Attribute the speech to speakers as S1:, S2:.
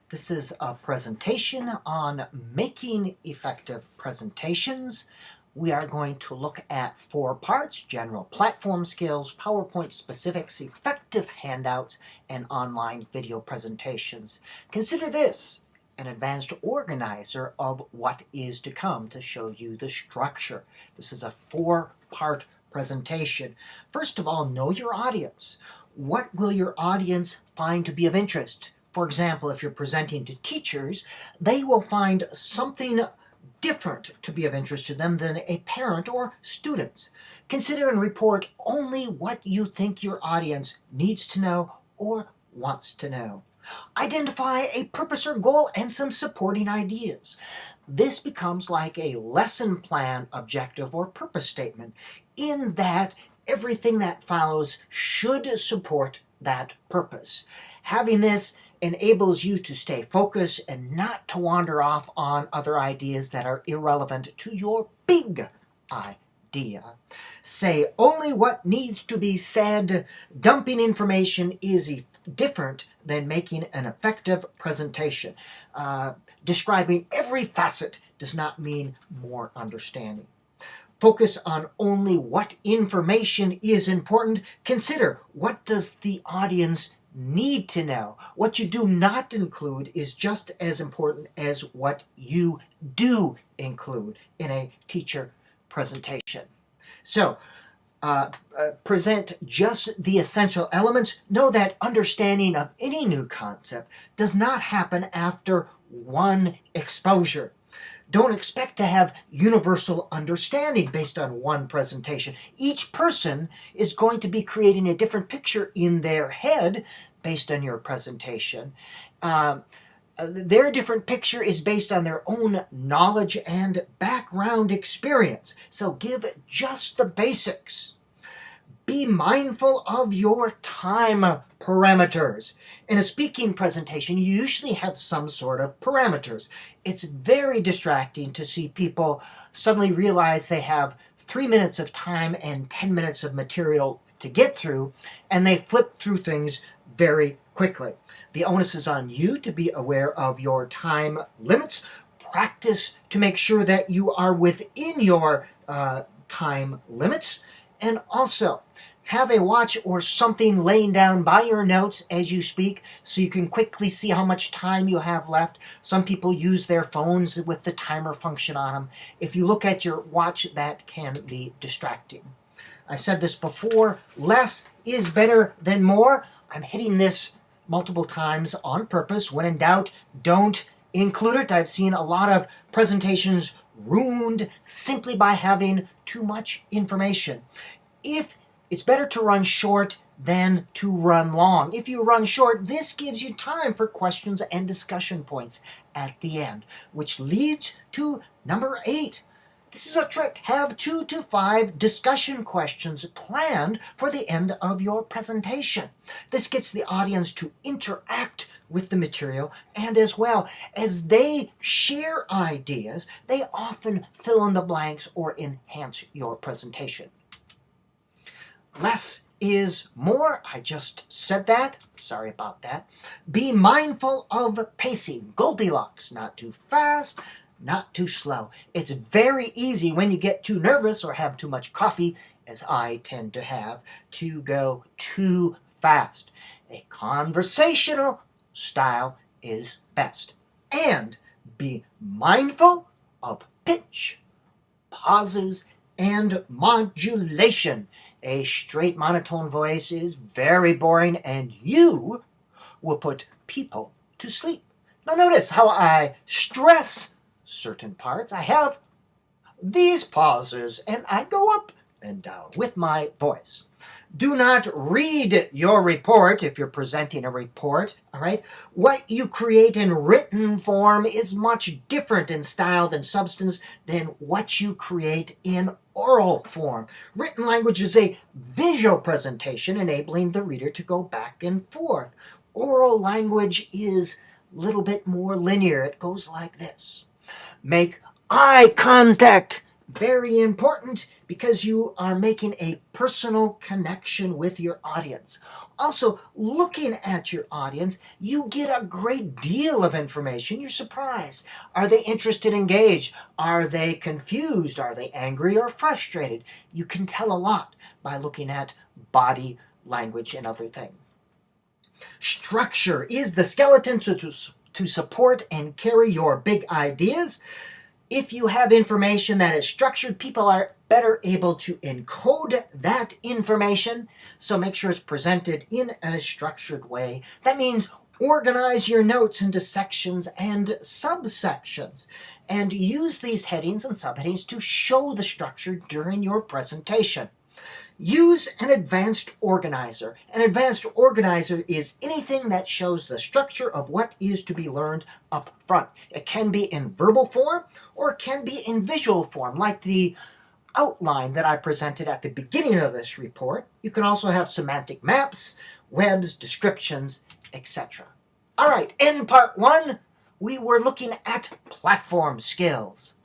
S1: This is a presentation on making effective presentations. We are going to look at 4 parts: general platform skills, PowerPoint specifics, effective handouts, and online video presentations. Consider this an advanced organizer of what is to come to show you the structure. This is a 4-part presentation. First of all, know your audience. What will your audience find to be of interest? For example, if you're presenting to teachers, they will find something different to be of interest to them than a parent or students. Consider and report only what you think your audience needs to know or wants to know. Identify a purpose or goal and some supporting ideas. This becomes like a lesson plan, objective, or purpose statement, in that everything that follows should support that purpose. Having this enables you to stay focused and not to wander off on other ideas that are irrelevant to your big idea. Say only what needs to be said. Dumping information is different than making an effective presentation. Describing every facet does not mean more understanding. Focus on only what information is important. Consider, what does the audience need to know? What you do not include is just as important as what you do include in a teacher presentation. So, present just the essential elements. Know that understanding of any new concept does not happen after one exposure. Don't expect to have universal understanding based on one presentation. Each person is going to be creating a different picture in their head based on your presentation. Their different picture is based on their own knowledge and background experience. So give just the basics. Be mindful of your time parameters. In a speaking presentation, you usually have some sort of parameters. It's very distracting to see people suddenly realize they have 3 minutes of time and 10 minutes of material to get through, and they flip through things very quickly. The onus is on you to be aware of your time limits. Practice to make sure that you are within your time limits. And also, have a watch or something laying down by your notes as you speak so you can quickly see how much time you have left. Some people use their phones with the timer function on them. If you look at your watch, that can be distracting. I've said this before, less is better than more. I'm hitting this multiple times on purpose. When in doubt, don't include it. I've seen a lot of presentations ruined simply by having too much information. It's better to run short than to run long. If you run short, this gives you time for questions and discussion points at the end, which leads to number 8. This is a trick. Have 2 to 5 discussion questions planned for the end of your presentation. This gets the audience to interact with the material, and as well as they share ideas, they often fill in the blanks or enhance your presentation. Less is more. I just said that. Sorry about that. Be mindful of pacing. Goldilocks. Not too fast, not too slow. It's very easy when you get too nervous or have too much coffee, as I tend to have, to go too fast. A conversational style is best. And be mindful of pitch, pauses, and modulation. A straight monotone voice is very boring, and you will put people to sleep. Now notice how I stress certain parts. I have these pauses, and I go up and down with my voice. Do not read your report if you're presenting a report, all right? What you create in written form is much different in style than substance than what you create in oral form. Written language is a visual presentation enabling the reader to go back and forth. Oral language is a little bit more linear. It goes like this. Make eye contact. Very important. because you are making a personal connection with your audience. Also, looking at your audience, you get a great deal of information. You're surprised. Are they interested, engaged? Are they confused? Are they angry or frustrated? You can tell a lot by looking at body language and other things. Structure is the skeleton to support and carry your big ideas. If you have information that is structured, people are better able to encode that information. So make sure it's presented in a structured way. That means organize your notes into sections and subsections, and use these headings and subheadings to show the structure during your presentation. Use an advanced organizer. An advanced organizer is anything that shows the structure of what is to be learned up front. It can be in verbal form or it can be in visual form, like the outline that I presented at the beginning of this report. You can also have semantic maps, webs, descriptions, etc. All right, in part 1, we were looking at platform skills.